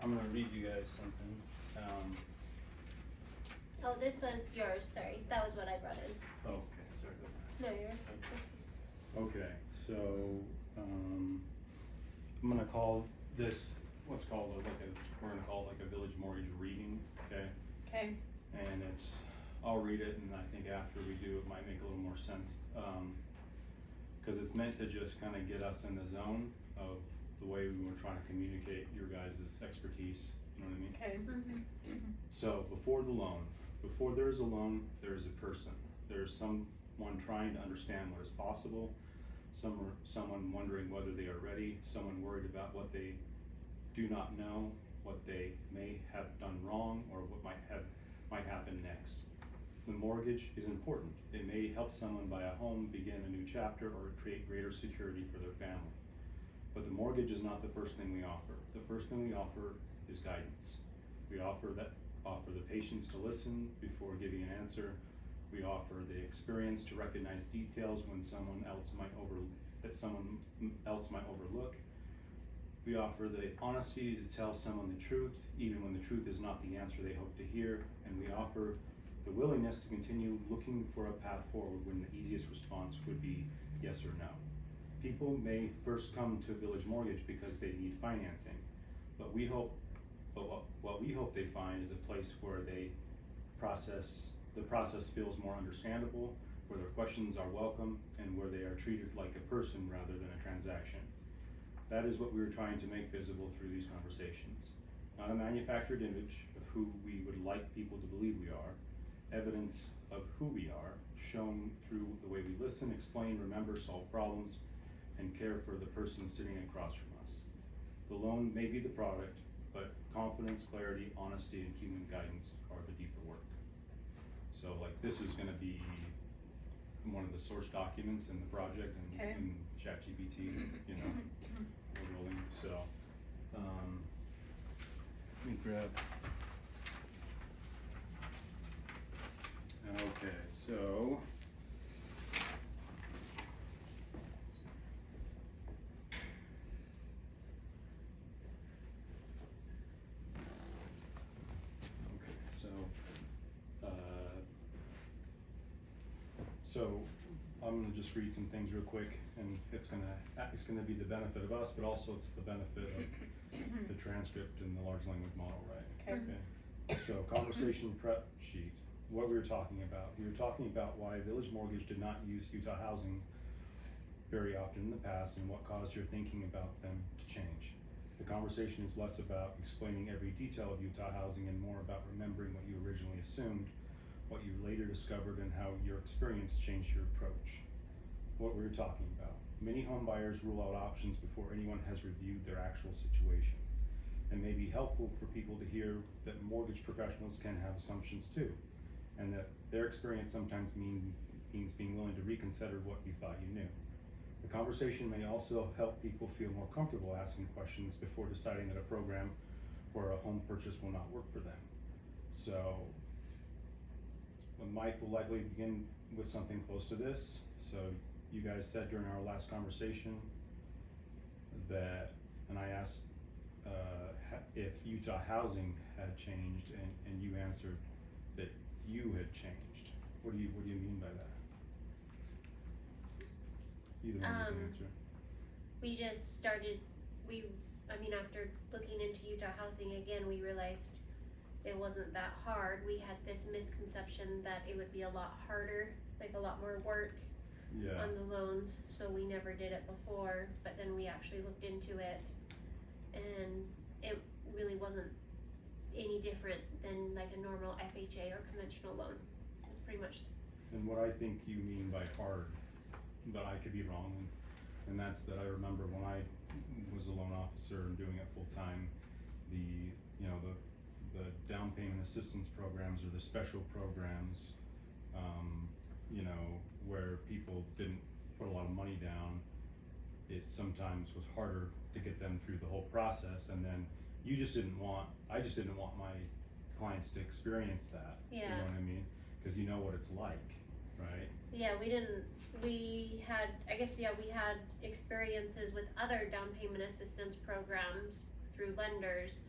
I'm gonna read you guys something. Oh, this was yours, sorry. That was what I brought in. Okay, sorry about that. No, you're okay. Okay, so, I'm gonna call this, what's called we're gonna call it like a village mortgage reading, okay? Okay. And I'll read it, and I think after we do, it might make a little more sense. Cause it's meant to just kinda get us in the zone of the way we were trying to communicate your guys' expertise, you know what I mean? Okay. Mm-hmm. So, before there is a loan, there is a person. There's someone trying to understand what is possible, someone wondering whether they are ready, someone worried about what they do not know, what they may have done wrong, or what might happen next. The mortgage is important. It may help someone buy a home, begin a new chapter, or create greater security for their family. But the mortgage is not the first thing we offer. The first thing we offer is guidance. We offer the patience to listen before giving an answer. We offer the experience to recognize details when someone else might overlook. We offer the honesty to tell someone the truth, even when the truth is not the answer they hope to hear. And we offer the willingness to continue looking for a path forward when the easiest response would be yes or no. People may first come to Village Mortgage because they need financing, but what we hope they find is a place where the process feels more understandable, where their questions are welcome, and where they are treated like a person rather than a transaction. That is what we were trying to make visible through these conversations. Not a manufactured image of who we would like people to believe we are, evidence of who we are, shown through the way we listen, explain, remember, solve problems, and care for the person sitting across from us. The loan may be the product, but confidence, clarity, honesty, and human guidance are the deeper work. So like this is gonna be one of the source documents in the project and Okay. in ChatGPT, you know, we're rolling, so, let me grab. Okay, so. So I'm gonna just read some things real quick, and it's gonna be the benefit of us, but also it's the benefit of the transcript and the large language model, right? Okay. So conversation prep sheet, what we were talking about. We were talking about why Village Mortgage did not use Utah Housing very often in the past and what caused your thinking about them to change. The conversation is less about explaining every detail of Utah Housing and more about remembering what you originally assumed, what you later discovered, and how your experience changed your approach. What we were talking about. Many home buyers rule out options before anyone has reviewed their actual situation. It may be helpful for people to hear that mortgage professionals can have assumptions too, and that their experience sometimes means being willing to reconsider what you thought you knew. The conversation may also help people feel more comfortable asking questions before deciding that a program or a home purchase will not work for them. So, Mike will likely begin with something close to this. So you guys said during our last conversation that, and I asked if Utah Housing had changed, and you answered that you had changed. What do you mean by that? Either one you can answer. We just started, after looking into Utah Housing again, we realized it wasn't that hard. We had this misconception that it would be a lot harder, like a lot more work on the loans, so we never did it before, but then we actually looked into it and it really wasn't any different than like a normal FHA or conventional loan. It's pretty much. And what I think you mean by hard, but I could be wrong, and that's that I remember when I was a loan officer and doing it full time, the down payment assistance programs or the special programs, where people didn't put a lot of money down, it sometimes was harder to get them through the whole process, and then I just didn't want my clients to experience that. Yeah. You know what I mean? Because you know what it's like, right? Yeah, we had experiences with other down payment assistance programs through lenders,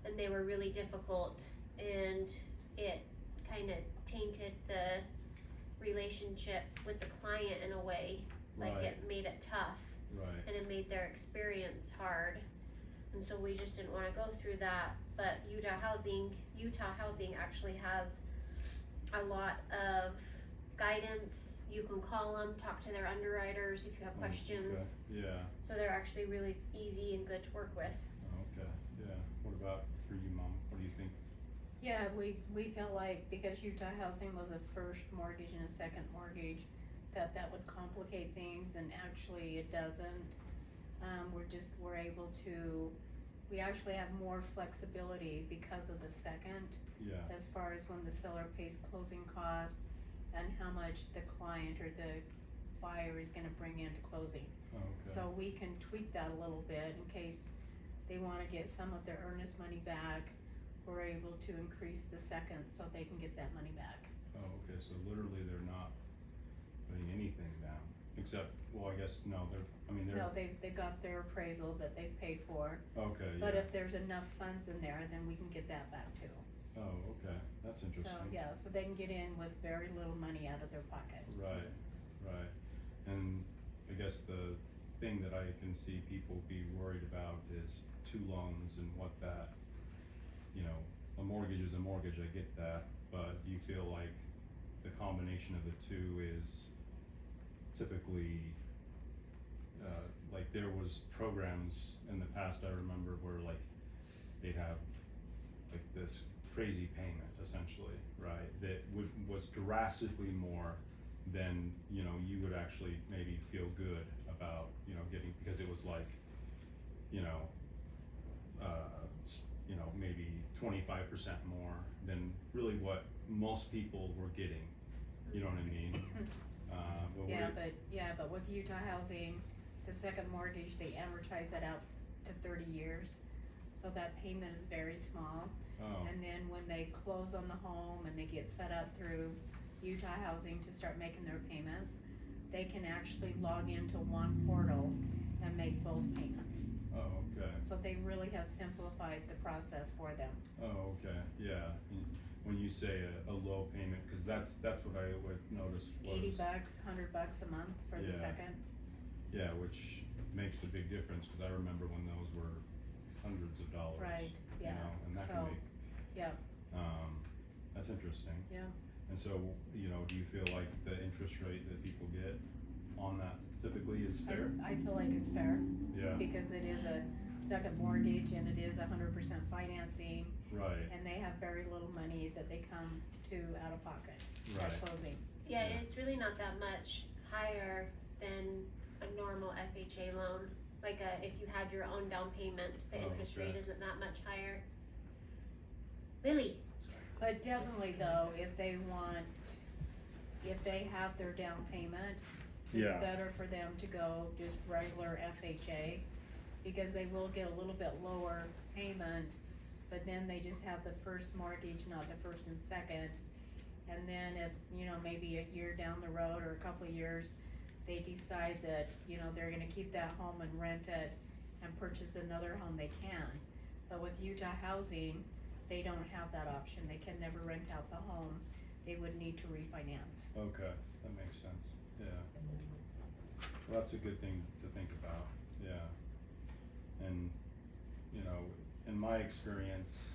and they were really difficult, and it kind of tainted the relationship with the client in a way. Like, Right. it made it tough, Right. and it made their experience hard. And so we just didn't wanna go through that, but Utah Housing actually has a lot of guidance. You can call them, talk to their underwriters if you have questions. Okay. Yeah. So they're actually really easy and good to work with. Okay. Yeah. What about for you, Mom? What do you think? Yeah, we felt like because Utah Housing was a first mortgage and a second mortgage, that would complicate things, and actually it doesn't. We're able to, we actually have more flexibility because of the second, Yeah. as far as when the seller pays closing costs and how much the client or the buyer is gonna bring into closing. Okay. So we can tweak that a little bit in case they wanna get some of their earnest money back. We're able to increase the second so they can get that money back. Oh, okay. So literally, they're not putting anything down, except, well, I guess no. They're. No, they got their appraisal that they've paid for, Okay. but Yeah. if there's enough funds in there, then we can get that back too. Oh, okay. That's interesting. So, yeah, so they can get in with very little money out of their pocket. Right, right. And I guess the thing that I can see people be worried about is two loans and what that, a mortgage is a mortgage, I get that, but do you feel like the combination of the two is typically, like there was programs in the past I remember where like they'd have like this crazy payment essentially, right? That was drastically more than, you would actually maybe feel good about, getting, because it was like, maybe 25% more than really what most people were getting, you know what I mean? But with Utah Housing, the second mortgage, they amortize that out to 30 years. So that payment is very small. Oh, And then when they close on the home and they get set up through Utah Housing to start making their payments, they can actually log into one portal and make both payments. oh, okay. So they really have simplified the process for them. Oh, okay, yeah. When you say a low payment, cause that's what I would notice was. $80, $100 a month for the Yeah. second. Yeah, which makes a big difference, cause I remember when those were hundreds of dollars. Right, yeah. And that can So, make. yeah. That's interesting. Yeah. And so, do you feel like the interest rate that people get on that typically is fair? I feel like it's fair Yeah, because it is a second mortgage and it is 100% financing, right, and they have very little money that they come to out of pocket at right, closing. Yeah, Yeah. it's really not that much higher than a normal FHA loan. Like, if you had your own down payment, the Oh, interest okay. rate isn't that much higher. Lily? But definitely though, if they have their down payment, Yeah. it's better for them to go just regular FHA, because they will get a little bit lower payment, but then they just have the first mortgage, not the first and second. And then if, maybe a year down the road or a couple of years, they decide that, they're gonna keep that home and rent it and purchase another home, they can. But with Utah Housing, they don't have that option. They can never rent out the home. They would need to refinance. okay, that makes sense, yeah. Well, that's a good thing to think about, yeah. And, in my experience,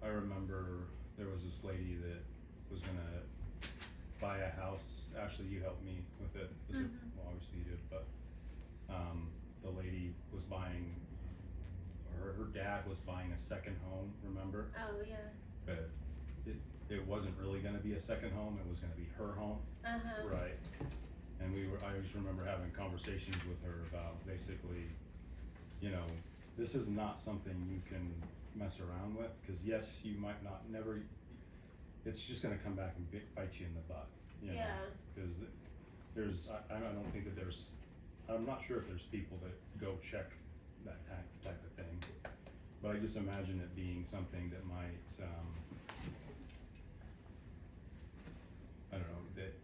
I remember there was this lady that was gonna buy a house. Ashley, you helped me with it. Well, obviously you did, but, the lady was buying, or her dad was buying a second home, remember? Oh, yeah. But it wasn't really gonna be a second home, it was gonna be her home. Uh-huh. Right. And I just remember having conversations with her about basically, this is not something you can mess around with, cause yes, you might not it's just gonna come back and bite you in the butt, Yeah. Cause I don't think that I'm not sure if there's people that go check that type of thing, but I just imagine it being something that might, I don't know, that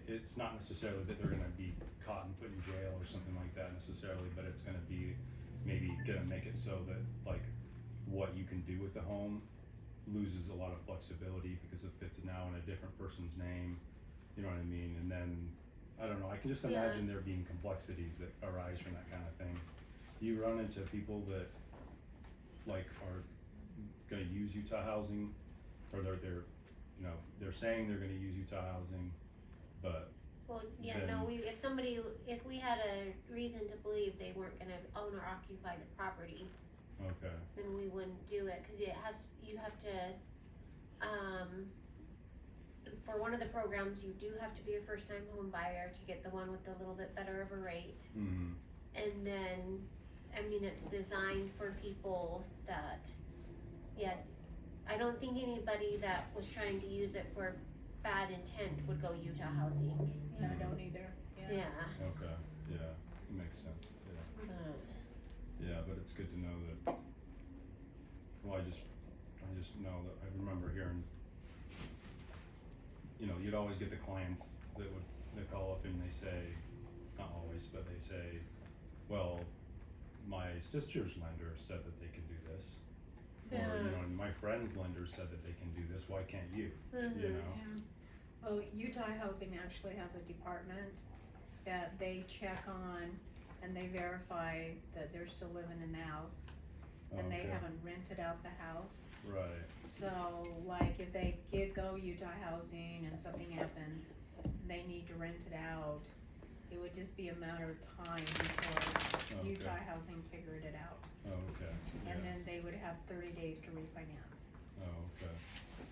it's not necessarily that they're gonna be caught and put in jail or something like that necessarily, but it's gonna be maybe gonna make it so that like what you can do with the home loses a lot of flexibility because if it's now in a different person's name, you know what I mean? And then, I don't know, I can just Yeah. imagine there being complexities that arise from that kind of thing. Do you run into people that like are gonna use Utah housing, or they're you know, they're saying they're gonna use Utah housing, but Well, yeah, then- no, if we had a reason to believe they weren't gonna own or occupy the property, okay, then we wouldn't do it, cause you have to, for one of the programs, you do have to be a first time home buyer to get the one with a little bit better of a rate. mm-hmm, And then, I mean, it's designed for people that, yeah, I don't think anybody that was trying to use it for bad intent would go Utah housing. Yeah, I don't either, yeah. Yeah. okay, yeah, it makes sense, yeah. Yeah, but it's good to know that, well, I just know that, I remember hearing, you know, you'd always get the clients that call up and they say, not always, but they say, well, my sister's lender said that they can do this. Or, you know, and my friend's lender said that they can do this, why can't you? You know? Yeah. Well, Utah Housing actually has a department that they check on and they verify that they're still living in the house and they Okay. haven't rented out the house. Right, So like if they go Utah Housing and something happens and they need to rent it out, it would just be a matter of time before Okay. Utah Housing figured it out. okay, And yeah, then they would have 30 days to refinance. okay,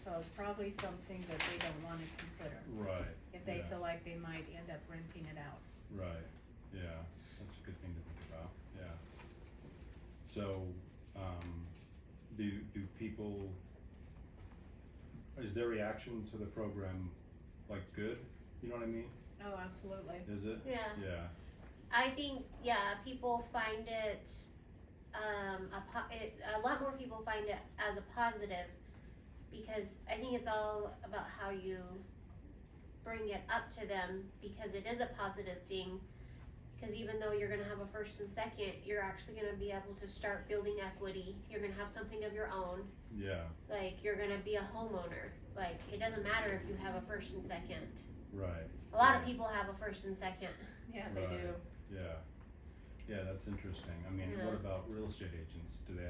So it's probably something that they don't wanna consider. right, If they yeah. feel like they might end up renting it out. right, yeah, that's a good thing to think about, yeah. So, do people, is their reaction to the program like good, you know what I mean, Oh, absolutely. is it? Yeah. Yeah, I think, yeah, people find it, a lot more people find it as a positive, because I think it's all about how you bring it up to them, because it is a positive thing. Because even though you're gonna have a first and second, you're actually gonna be able to start building equity, you're gonna have something of your own, yeah, like, you're gonna be a homeowner, like, it doesn't matter if you have a first and second. right, A lot of people have a first and second. Yeah, they do. yeah. Yeah, that's interesting, I mean, Yeah. what about real estate agents, do they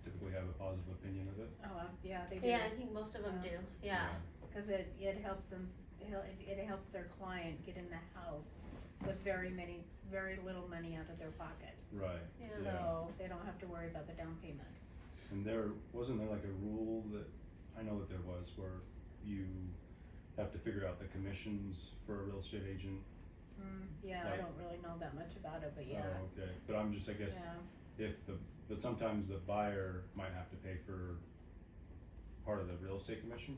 typically have a positive opinion of it? Oh, yeah, they do. Yeah, I think most of them do, yeah. Cause it helps them, it helps their client get in the house with very little money out of their pocket. Right, Yeah. yeah, So they don't have to worry about the down payment. and wasn't there like a rule that, I know that there was, where you have to figure out the commissions for a real estate agent? Yeah, I Like- don't really know that much about it, but yeah, Oh, okay, but I'm just, I guess, yeah. but sometimes the buyer might have to pay for part of the real estate commission?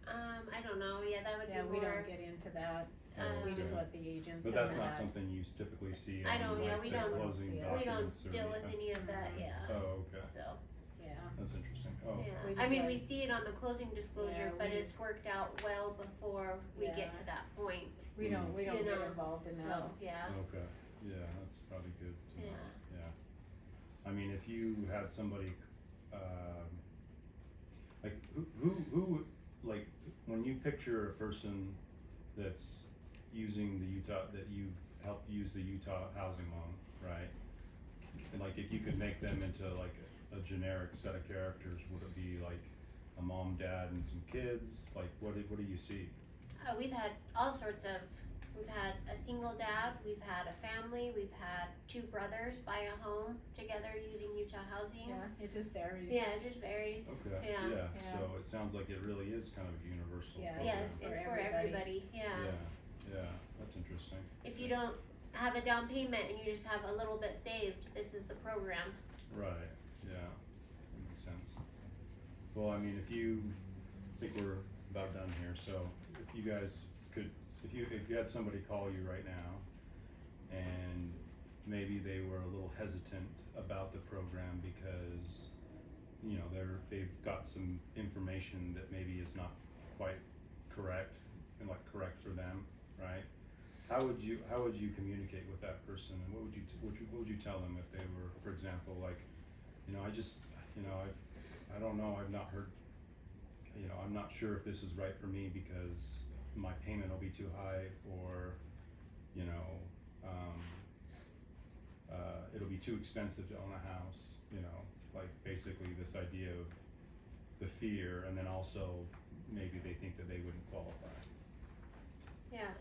I don't know, yeah, that would Yeah, be we more, don't get into that. Oh, We just okay. let the agents But handle that's not that. something you typically see I on don't- yeah, like we the don't closing see it. we don't documents or deal with anything? any of that, yeah, Oh, okay, so, Yeah, that's interesting, oh, yeah. We I just mean, let- we see it on the closing disclosure, Yeah, but we it's worked out well before we get Yeah. to that point, we don't You get know, involved in that. so, yeah, okay, yeah, that's probably good to know, Yeah. yeah. I mean, if you had somebody, like, who, like, when you picture a person that's using the Utah, that you've helped use the Utah housing loan, right? And like, if you could make them into like a generic set of characters, would it be like a mom, dad, and some kids? Like, what do you see? we've had all sorts of, we've had a single dad, we've had a family, we've had two brothers buy a home together using Utah housing. Yeah, it just varies. Yeah, it just varies. Okay, Yeah. yeah, so it sounds like it really is kind of a universal Yeah, program. Yes, For it's for everybody. everybody, yeah. Yeah, that's interesting. If you don't have a down payment and you just have a little bit saved, this is the program. Right, yeah, that makes sense. Well, I mean, I think we're about done here, so if you guys could, if you had somebody call you right now and maybe they were a little hesitant about the program because, you know, they've got some information that maybe is not quite correct and like correct for them, right? how would you communicate with that person, and what would you tell them if they were, for example, like, I don't know, I've not heard, I'm not sure if this is right for me because my payment will be too high, or, it'll be too expensive to own a house, like basically this idea of the fear, and then also maybe they think that they wouldn't qualify. Yeah.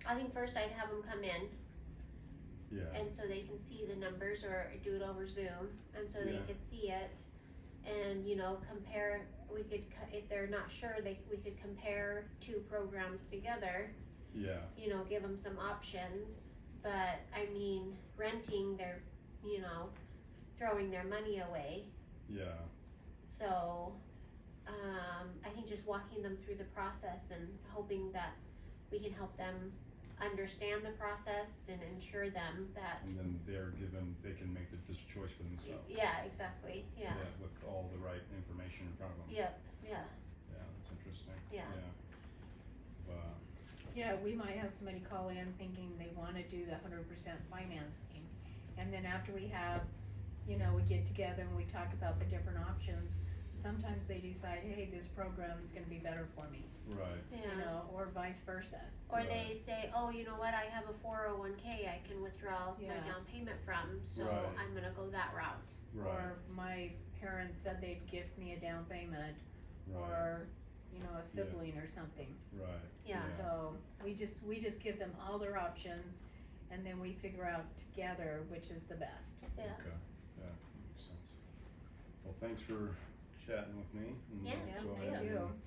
I think first I'd have them come in, Yeah. and so they can see the numbers, or do it over Zoom, and so they Yeah. could see it, and compare. We could, if they're not sure, we could compare two programs together. Yeah. Give them some options. But I mean, renting, they're throwing their money away. Yeah. So I think just walking them through the process and hoping that we can help them understand the process and ensure them that. And then they can make this choice for themselves. Yeah, exactly. Yeah. With all the right information in front of them. Yep. Yeah. Yeah, that's interesting. Yeah. Wow. Yeah, we might have somebody call in thinking they wanna do the 100% financing, and then after we have, we get together and we talk about the different options, sometimes they decide, hey, this program is gonna be better for me, Right. Yeah. Or vice versa. Or Right. they say, oh, you know what, I have a 401k I can withdraw my Yeah. down payment from, so Right. I'm gonna go that route. Right. Or my parents said they'd gift me a down payment, Right. or, a sibling or something. Right. Yeah. So, we just give them all their options, and then we figure out together which is the best. Yeah. Okay. Yeah, makes sense. Well, thanks for chatting with me. And Yeah, we'll thank go ahead you. and